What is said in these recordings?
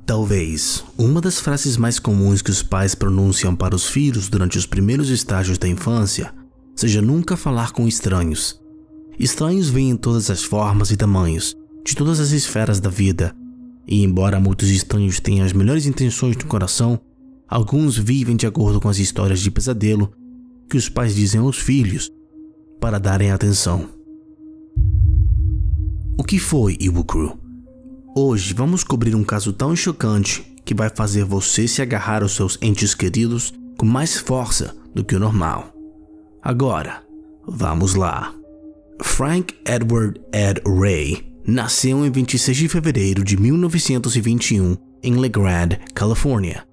Talvez uma das frases mais comuns que os pais pronunciam para os filhos durante os primeiros estágios da infância seja nunca falar com estranhos. Estranhos vêm em todas as formas e tamanhos, de todas as esferas da vida, e embora muitos estranhos tenham as melhores intenções do coração, alguns vivem de acordo com as histórias de pesadelo que os pais dizem aos filhos para darem atenção. O que foi Evil Crew? Hoje vamos cobrir um caso tão chocante que vai fazer você se agarrar aos seus entes queridos com mais força do que o normal. Agora, vamos lá. Frank Edward Ed Ray nasceu em 26 de fevereiro de 1921 em LeGrand, Califórnia.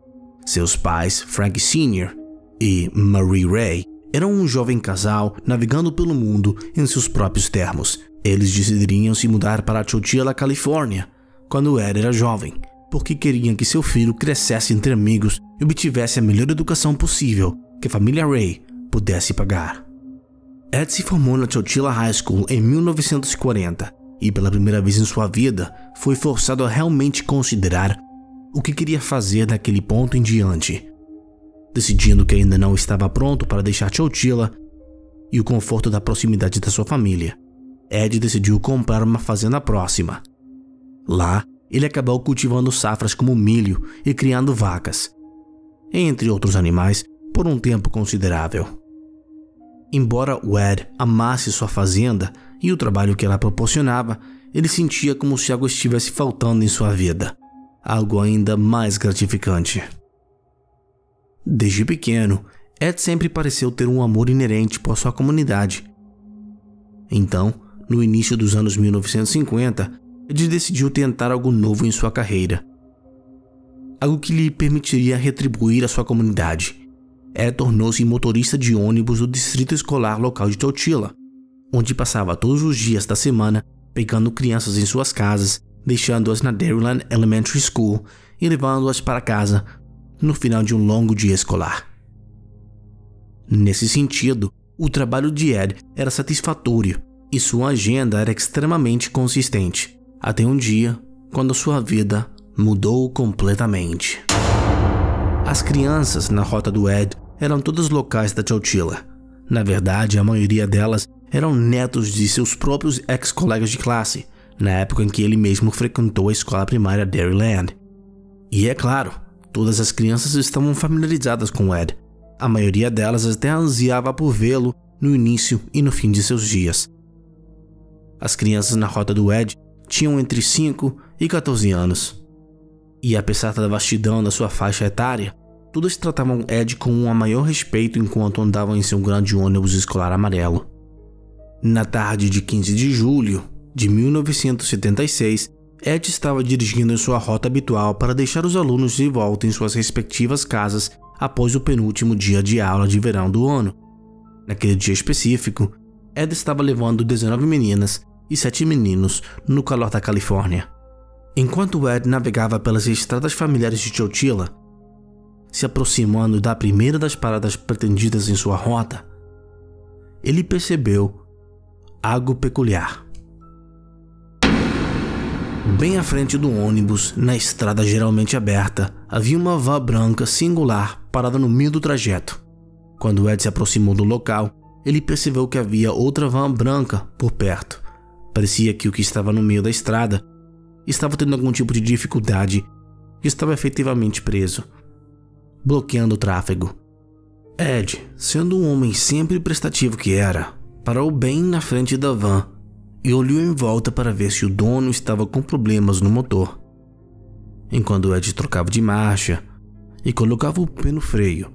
Seus pais, Frank Sr. e Marie Ray, eram um jovem casal navegando pelo mundo em seus próprios termos. Eles decidiriam se mudar para Chowchilla, Califórnia, quando Ed era jovem, porque queriam que seu filho crescesse entre amigos e obtivesse a melhor educação possível que a família Ray pudesse pagar. Ed se formou na Chowchilla High School em 1940 e pela primeira vez em sua vida foi forçado a realmente considerar o que queria fazer daquele ponto em diante. Decidindo que ainda não estava pronto para deixar Chowchilla e o conforto da proximidade da sua família, Ed decidiu comprar uma fazenda próxima. Lá, ele acabou cultivando safras como milho e criando vacas, entre outros animais, por um tempo considerável. Embora Ed amasse sua fazenda e o trabalho que ela proporcionava, ele sentia como se algo estivesse faltando em sua vida, algo ainda mais gratificante. Desde pequeno, Ed sempre pareceu ter um amor inerente por sua comunidade. Então, no início dos anos 1950, Ed decidiu tentar algo novo em sua carreira. Algo que lhe permitiria retribuir a sua comunidade. Ed tornou-se motorista de ônibus do distrito escolar local de Chowchilla, onde passava todos os dias da semana pegando crianças em suas casas, deixando-as na Dairyland Elementary School e levando-as para casa no final de um longo dia escolar. Nesse sentido, o trabalho de Ed era satisfatório e sua agenda era extremamente consistente. Até um dia, quando sua vida mudou completamente. As crianças na rota do Ed eram todas locais da Chowchilla. Na verdade, a maioria delas eram netos de seus próprios ex-colegas de classe, na época em que ele mesmo frequentou a escola primária Dairyland. E é claro, todas as crianças estavam familiarizadas com Ed. A maioria delas até ansiava por vê-lo no início e no fim de seus dias. As crianças na rota do Ed tinham entre 5 e 14 anos. E apesar da vastidão da sua faixa etária, todas tratavam Ed com um maior respeito enquanto andavam em seu grande ônibus escolar amarelo. Na tarde de 15 de julho de 1976, Ed estava dirigindo em sua rota habitual para deixar os alunos de volta em suas respectivas casas após o penúltimo dia de aula de verão do ano. Naquele dia específico, Ed estava levando 19 meninas e 7 meninos no calor da Califórnia. Enquanto Ed navegava pelas estradas familiares de Chowchilla, se aproximando da primeira das paradas pretendidas em sua rota, ele percebeu algo peculiar. Bem à frente do ônibus, na estrada geralmente aberta, havia uma van branca singular parada no meio do trajeto. Quando Ed se aproximou do local, ele percebeu que havia outra van branca por perto. Parecia que o que estava no meio da estrada estava tendo algum tipo de dificuldade e estava efetivamente preso, bloqueando o tráfego. Ed, sendo um homem sempre prestativo que era, parou bem na frente da van e olhou em volta para ver se o dono estava com problemas no motor. Enquanto Ed trocava de marcha e colocava o pé no freio,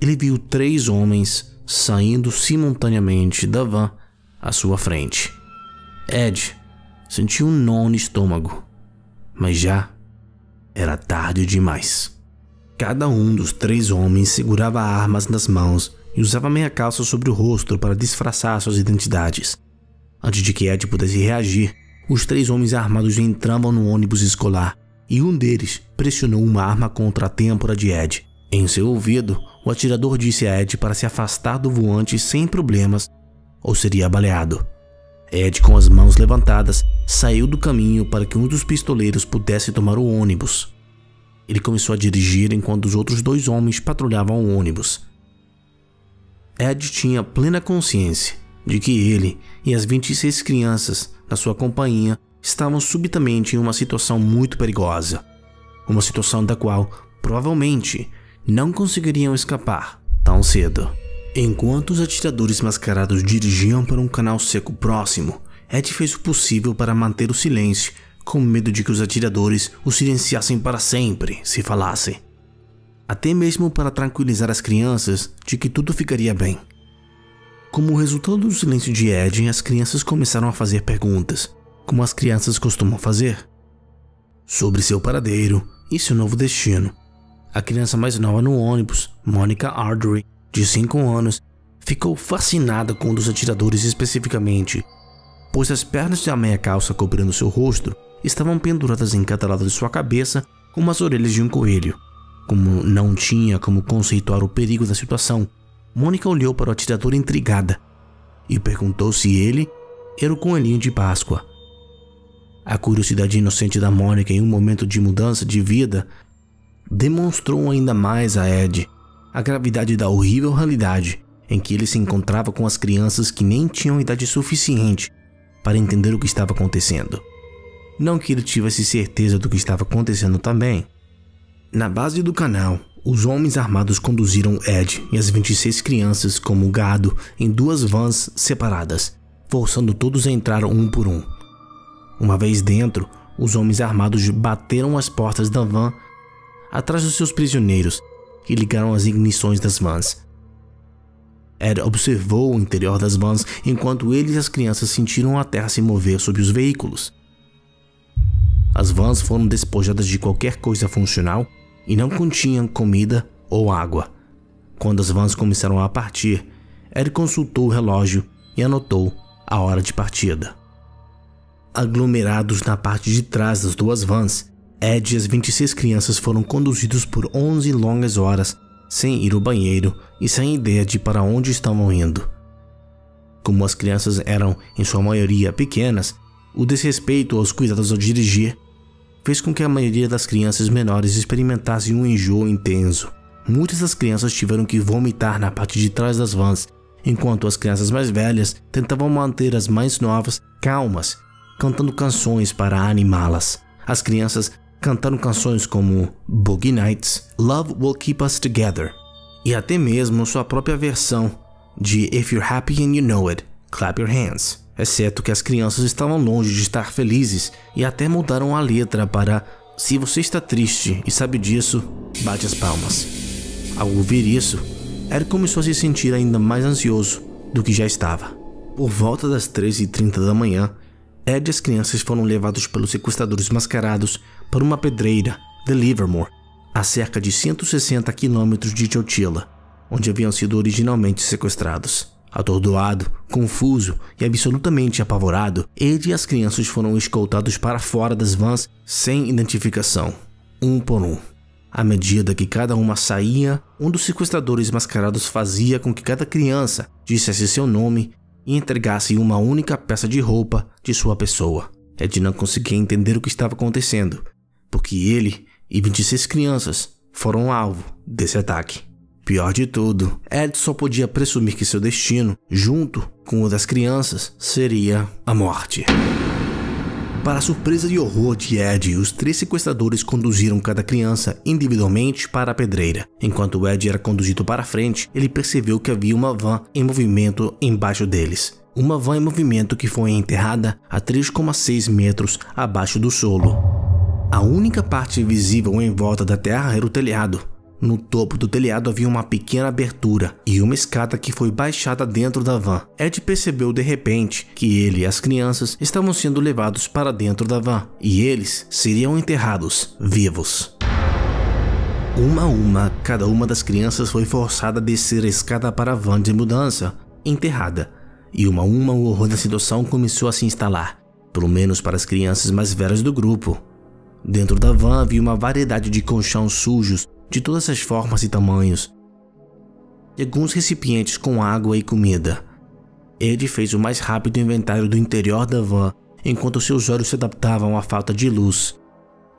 ele viu 3 homens saindo simultaneamente da van à sua frente. Ed sentiu um nó no estômago, mas já era tarde demais. Cada um dos 3 homens segurava armas nas mãos e usava meia calça sobre o rosto para disfarçar suas identidades. Antes de que Ed pudesse reagir, os 3 homens armados entravam no ônibus escolar e um deles pressionou uma arma contra a têmpora de Ed. Em seu ouvido, o atirador disse a Ed para se afastar do voante sem problemas ou seria baleado. Ed, com as mãos levantadas, saiu do caminho para que um dos pistoleiros pudesse tomar o ônibus. Ele começou a dirigir enquanto os outros 2 homens patrulhavam o ônibus. Ed tinha plena consciência de que ele e as 26 crianças da sua companhia estavam subitamente em uma situação muito perigosa. Uma situação da qual, provavelmente, não conseguiriam escapar tão cedo. Enquanto os atiradores mascarados dirigiam para um canal seco próximo, Ed fez o possível para manter o silêncio, com medo de que os atiradores o silenciassem para sempre se falassem. Até mesmo para tranquilizar as crianças de que tudo ficaria bem. Como resultado do silêncio de Ed, as crianças começaram a fazer perguntas, como as crianças costumam fazer, sobre seu paradeiro e seu novo destino. A criança mais nova no ônibus, Monica Ardrey, de 5 anos, ficou fascinada com um dos atiradores especificamente, pois as pernas da meia calça cobrindo seu rosto estavam penduradas em cada lado de sua cabeça como as orelhas de um coelho. Como não tinha como conceituar o perigo da situação, Monica olhou para o atirador intrigada e perguntou se ele era o coelhinho de Páscoa. A curiosidade inocente da Monica em um momento de mudança de vida demonstrou ainda mais a Ed a gravidade da horrível realidade em que ele se encontrava com as crianças que nem tinham idade suficiente para entender o que estava acontecendo. Não que ele tivesse certeza do que estava acontecendo também. Na base do canal, os homens armados conduziram Ed e as 26 crianças como gado em 2 vans separadas, forçando todos a entrar um por um. Uma vez dentro, os homens armados bateram as portas da van atrás dos seus prisioneiros e ligaram as ignições das vans. Ed observou o interior das vans enquanto ele e as crianças sentiram a terra se mover sob os veículos. As vans foram despojadas de qualquer coisa funcional e não continham comida ou água. Quando as vans começaram a partir, Ed consultou o relógio e anotou a hora de partida. Aglomerados na parte de trás das 2 vans, Ed e as 26 crianças foram conduzidos por 11 longas horas sem ir ao banheiro e sem ideia de para onde estavam indo. Como as crianças eram, em sua maioria, pequenas, o desrespeito aos cuidados ao dirigir fez com que a maioria das crianças menores experimentassem um enjoo intenso. Muitas das crianças tiveram que vomitar na parte de trás das vans, enquanto as crianças mais velhas tentavam manter as mais novas calmas, cantando canções para animá-las. As crianças cantaram canções como Boogie Nights, Love Will Keep Us Together e até mesmo sua própria versão de If You're Happy and You Know It, Clap Your Hands. Exceto que as crianças estavam longe de estar felizes e até mudaram a letra para Se você está triste e sabe disso, bate as palmas. Ao ouvir isso, Ed começou a se sentir ainda mais ansioso do que já estava. Por volta das 13h30 da manhã, Ed e as crianças foram levados pelos sequestradores mascarados para uma pedreira de Livermore, a cerca de 160 quilômetros de Chowchilla, onde haviam sido originalmente sequestrados. Atordoado, confuso e absolutamente apavorado, Ed e as crianças foram escoltados para fora das vans sem identificação, um por um. À medida que cada uma saía, um dos sequestradores mascarados fazia com que cada criança dissesse seu nome e entregasse uma única peça de roupa de sua pessoa. Ed não conseguia entender o que estava acontecendo, porque ele e 26 crianças foram alvo desse ataque. Pior de tudo, Ed só podia presumir que seu destino, junto com o das crianças, seria a morte. Para a surpresa e horror de Ed, os 3 sequestradores conduziram cada criança individualmente para a pedreira. Enquanto Ed era conduzido para a frente, ele percebeu que havia uma van em movimento embaixo deles. Uma van em movimento que foi enterrada a 3,6 metros abaixo do solo. A única parte visível em volta da terra era o telhado. No topo do telhado havia uma pequena abertura e uma escada que foi baixada dentro da van. Ed percebeu de repente que ele e as crianças estavam sendo levados para dentro da van e eles seriam enterrados vivos. Uma a uma, cada uma das crianças foi forçada a descer a escada para a van de mudança, enterrada. E uma a uma o horror da situação começou a se instalar, pelo menos para as crianças mais velhas do grupo. Dentro da van havia uma variedade de colchões sujos de todas as formas e tamanhos, e alguns recipientes com água e comida. Ed fez o mais rápido inventário do interior da van, enquanto seus olhos se adaptavam à falta de luz.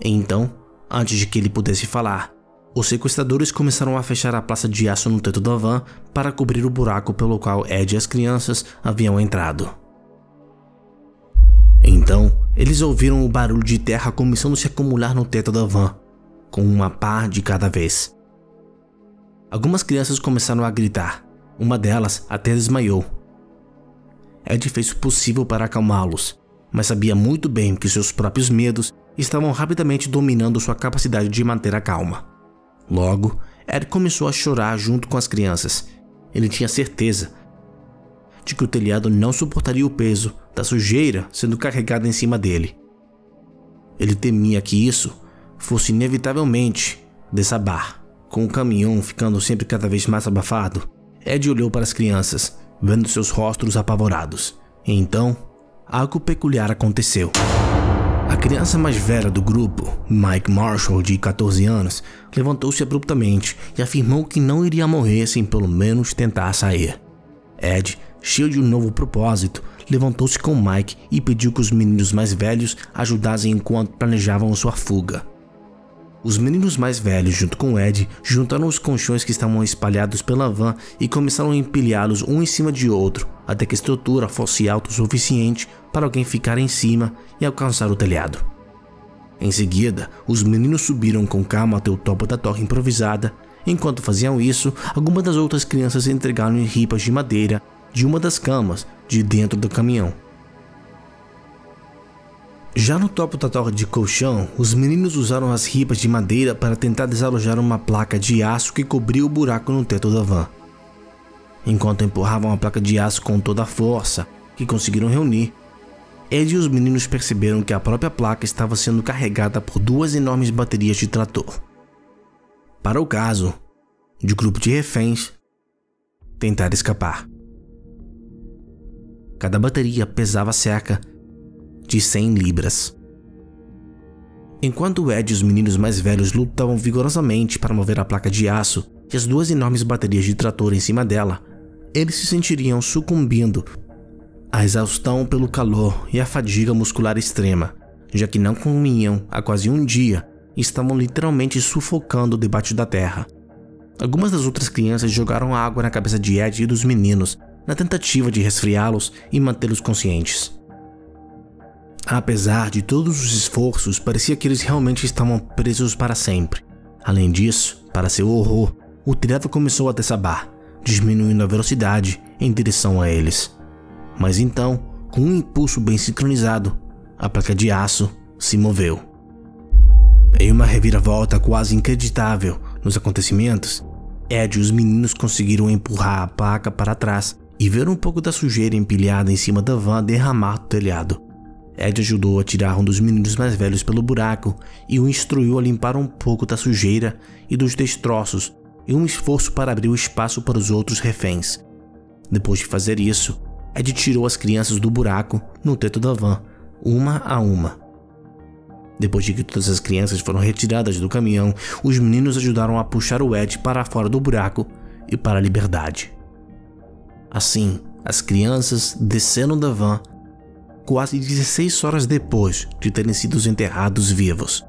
Então, Antes de que ele pudesse falar, os sequestradores começaram a fechar a placa de aço no teto da van para cobrir o buraco pelo qual Ed e as crianças haviam entrado. Então, eles ouviram o barulho de terra começando a se acumular no teto da van, com uma pá de cada vez. Algumas crianças começaram a gritar, uma delas até desmaiou. Ed fez o possível para acalmá-los, mas sabia muito bem que seus próprios medos estavam rapidamente dominando sua capacidade de manter a calma. Logo, Ed começou a chorar junto com as crianças. Ele tinha certeza de que o telhado não suportaria o peso da sujeira sendo carregada em cima dele. Ele temia que isso fosse inevitavelmente desabar. Com o caminhão ficando sempre cada vez mais abafado, Ed olhou para as crianças, vendo seus rostos apavorados. E então, algo peculiar aconteceu. A criança mais velha do grupo, Mike Marshall, de 14 anos, levantou-se abruptamente e afirmou que não iria morrer sem pelo menos tentar sair. Ed, cheio de um novo propósito, levantou-se com Mike e pediu que os meninos mais velhos ajudassem enquanto planejavam sua fuga. Os meninos mais velhos, junto com Ed, juntaram os colchões que estavam espalhados pela van e começaram a empilhá-los um em cima de outro, até que a estrutura fosse alta o suficiente para alguém ficar em cima e alcançar o telhado. Em seguida, os meninos subiram com calma até o topo da torre improvisada. Enquanto faziam isso, algumas das outras crianças entregaram ripas de madeira de uma das camas de dentro do caminhão. Já no topo da torre de colchão, os meninos usaram as ripas de madeira para tentar desalojar uma placa de aço que cobria o buraco no teto da van. Enquanto empurravam a placa de aço com toda a força que conseguiram reunir, Ed e os meninos perceberam que a própria placa estava sendo carregada por duas enormes baterias de trator. Para o caso de um grupo de reféns tentar escapar. Cada bateria pesava cerca de 100 libras. Enquanto Ed e os meninos mais velhos lutavam vigorosamente para mover a placa de aço e as duas enormes baterias de trator em cima dela, eles se sentiriam sucumbindo à exaustão pelo calor e à fadiga muscular extrema, já que não comiam há quase um dia e estavam literalmente sufocando debaixo da terra. Algumas das outras crianças jogaram água na cabeça de Ed e dos meninos na tentativa de resfriá-los e mantê-los conscientes. Apesar de todos os esforços, parecia que eles realmente estavam presos para sempre. Além disso, para seu horror, o telhado começou a desabar, diminuindo a velocidade em direção a eles. Mas então, com um impulso bem sincronizado, a placa de aço se moveu. Em uma reviravolta quase inacreditável nos acontecimentos, Ed e os meninos conseguiram empurrar a placa para trás e ver um pouco da sujeira empilhada em cima da van derramar do telhado. Ed ajudou a tirar um dos meninos mais velhos pelo buraco e o instruiu a limpar um pouco da sujeira e dos destroços em um esforço para abrir o espaço para os outros reféns. Depois de fazer isso, Ed tirou as crianças do buraco no teto da van, uma a uma. Depois de que todas as crianças foram retiradas do caminhão, os meninos ajudaram a puxar o Ed para fora do buraco e para a liberdade. Assim, as crianças desceram da van quase 16 horas depois de terem sido enterrados vivos.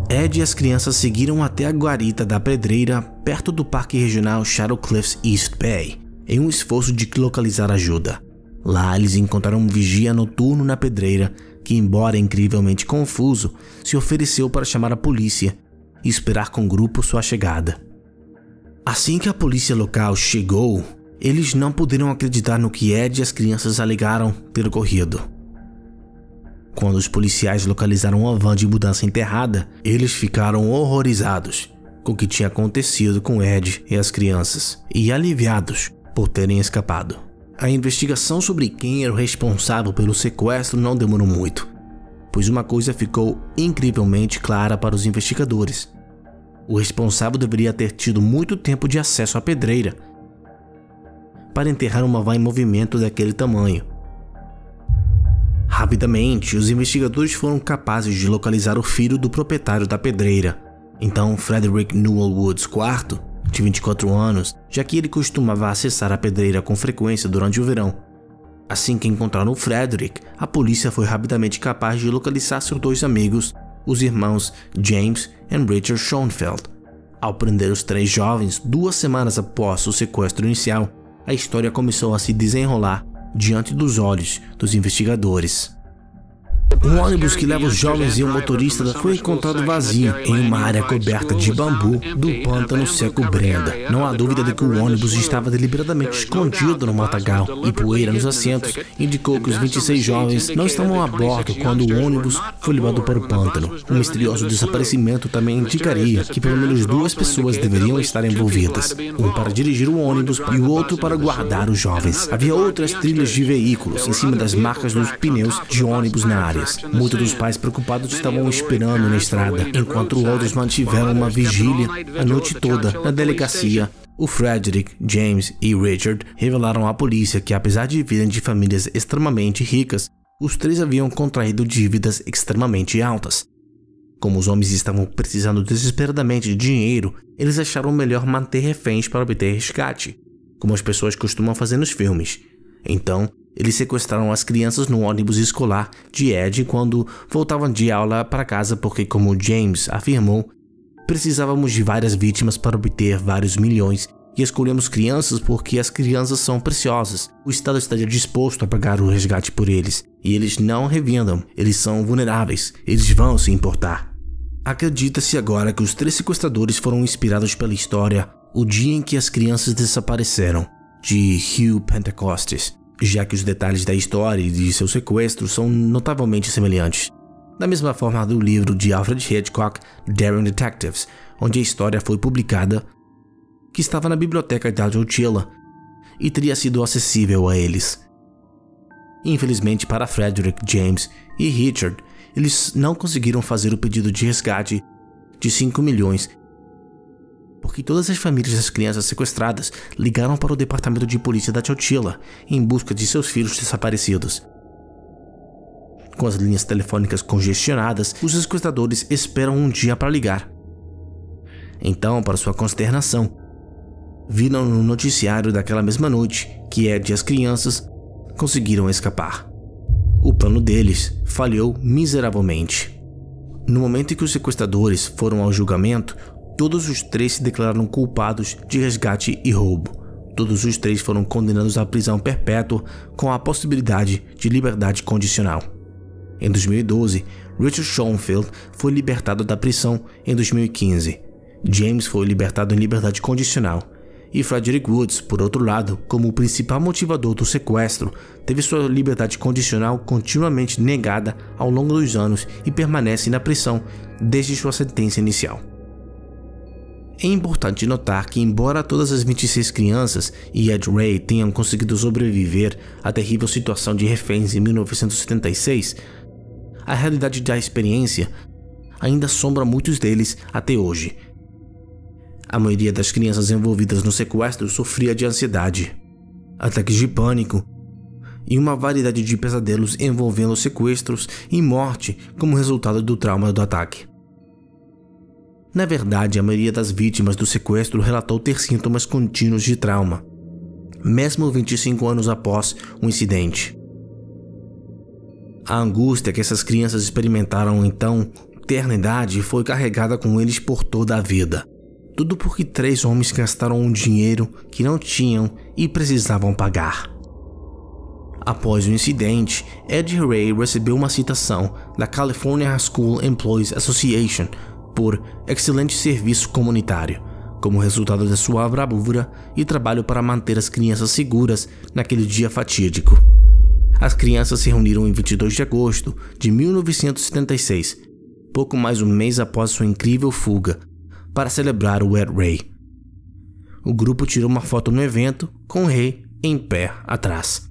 Ed e as crianças seguiram até a guarita da pedreira perto do Parque Regional Shadow Cliffs East Bay, em um esforço de localizar ajuda. Lá eles encontraram um vigia noturno na pedreira que, embora incrivelmente confuso, se ofereceu para chamar a polícia e esperar com o grupo sua chegada. Assim que a polícia local chegou, eles não puderam acreditar no que Ed e as crianças alegaram ter ocorrido. Quando os policiais localizaram a van de mudança enterrada, eles ficaram horrorizados com o que tinha acontecido com Ed e as crianças e aliviados por terem escapado. A investigação sobre quem era o responsável pelo sequestro não demorou muito, pois uma coisa ficou incrivelmente clara para os investigadores. O responsável deveria ter tido muito tempo de acesso à pedreira para enterrar uma van em movimento daquele tamanho. Rapidamente, os investigadores foram capazes de localizar o filho do proprietário da pedreira. Então, Frederick Newell Woods IV, de 24 anos, já que ele costumava acessar a pedreira com frequência durante o verão. Assim que encontraram o Frederick, a polícia foi rapidamente capaz de localizar seus dois amigos os irmãos James e Richard Schoenfeld. Ao prender os 3 jovens 2 semanas após o sequestro inicial, a história começou a se desenrolar diante dos olhos dos investigadores. Um ônibus que leva os jovens e o motorista foi encontrado vazio em uma área coberta de bambu do pântano seco Brenda. Não há dúvida de que o ônibus estava deliberadamente escondido no matagal, e poeira nos assentos indicou que os 26 jovens não estavam a bordo quando o ônibus foi levado para o pântano. O misterioso desaparecimento também indicaria que pelo menos 2 pessoas deveriam estar envolvidas, um para dirigir o ônibus e o outro para guardar os jovens. Havia outras trilhas de veículos em cima das marcas dos pneus de ônibus na área. Muitos dos pais preocupados estavam esperando na estrada, enquanto outros mantiveram uma vigília a noite toda na delegacia. O Frederick, James e Richard revelaram à polícia que, apesar de virem de famílias extremamente ricas, os 3 haviam contraído dívidas extremamente altas. Como os homens estavam precisando desesperadamente de dinheiro, eles acharam melhor manter reféns para obter resgate, como as pessoas costumam fazer nos filmes. Então, eles sequestraram as crianças no ônibus escolar de Ed quando voltavam de aula para casa porque, como James afirmou, precisávamos de várias vítimas para obter vários milhões e escolhemos crianças porque as crianças são preciosas. O Estado estaria disposto a pagar o resgate por eles e eles não revendam, eles são vulneráveis, eles vão se importar. Acredita-se agora que os 3 sequestradores foram inspirados pela história O Dia em que as Crianças Desapareceram, de Hugh Pentecostes, já que os detalhes da história e de seu sequestro são notavelmente semelhantes. Da mesma forma do livro de Alfred Hitchcock, Daring Detectives, onde a história foi publicada, que estava na biblioteca da Chowchilla e teria sido acessível a eles. Infelizmente para Frederick, James e Richard, eles não conseguiram fazer o pedido de resgate de 5 milhões, porque todas as famílias das crianças sequestradas ligaram para o departamento de polícia da Chowchilla em busca de seus filhos desaparecidos. Com as linhas telefônicas congestionadas, os sequestradores esperam um dia para ligar. Então, para sua consternação, viram no noticiário daquela mesma noite que Ed e as crianças conseguiram escapar. O plano deles falhou miseravelmente. No momento em que os sequestradores foram ao julgamento, todos os 3 se declararam culpados de resgate e roubo. Todos os 3 foram condenados à prisão perpétua com a possibilidade de liberdade condicional. Em 2012, Richard Schoenfeld foi libertado da prisão em 2015. James foi libertado em liberdade condicional. E Frederick Woods, por outro lado, como o principal motivador do sequestro, teve sua liberdade condicional continuamente negada ao longo dos anos e permanece na prisão desde sua sentença inicial. É importante notar que, embora todas as 26 crianças e Ed Ray tenham conseguido sobreviver à terrível situação de reféns em 1976, a realidade da experiência ainda assombra muitos deles até hoje. A maioria das crianças envolvidas no sequestro sofria de ansiedade, ataques de pânico e uma variedade de pesadelos envolvendo sequestros e morte como resultado do trauma do ataque. Na verdade, a maioria das vítimas do sequestro relatou ter sintomas contínuos de trauma, mesmo 25 anos após o incidente. A angústia que essas crianças experimentaram em tão terna idade foi carregada com eles por toda a vida. Tudo porque 3 homens gastaram um dinheiro que não tinham e precisavam pagar. Após o incidente, Ed Ray recebeu uma citação da California School Employees Association por excelente serviço comunitário, como resultado da sua bravura e trabalho para manter as crianças seguras naquele dia fatídico. As crianças se reuniram em 22 de agosto de 1976, pouco mais um mês após sua incrível fuga, para celebrar o Ed Ray. O grupo tirou uma foto no evento com o Ray em pé atrás.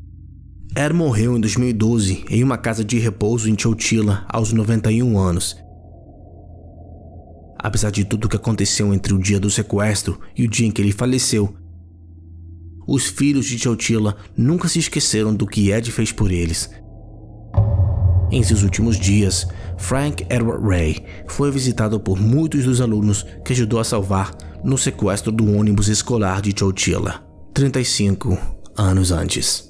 Ed morreu em 2012 em uma casa de repouso em Chowchilla aos 91 anos. Apesar de tudo o que aconteceu entre o dia do sequestro e o dia em que ele faleceu, os filhos de Chowchilla nunca se esqueceram do que Ed fez por eles. Em seus últimos dias, Frank Edward Ray foi visitado por muitos dos alunos que ajudou a salvar no sequestro do ônibus escolar de Chowchilla, 35 anos antes.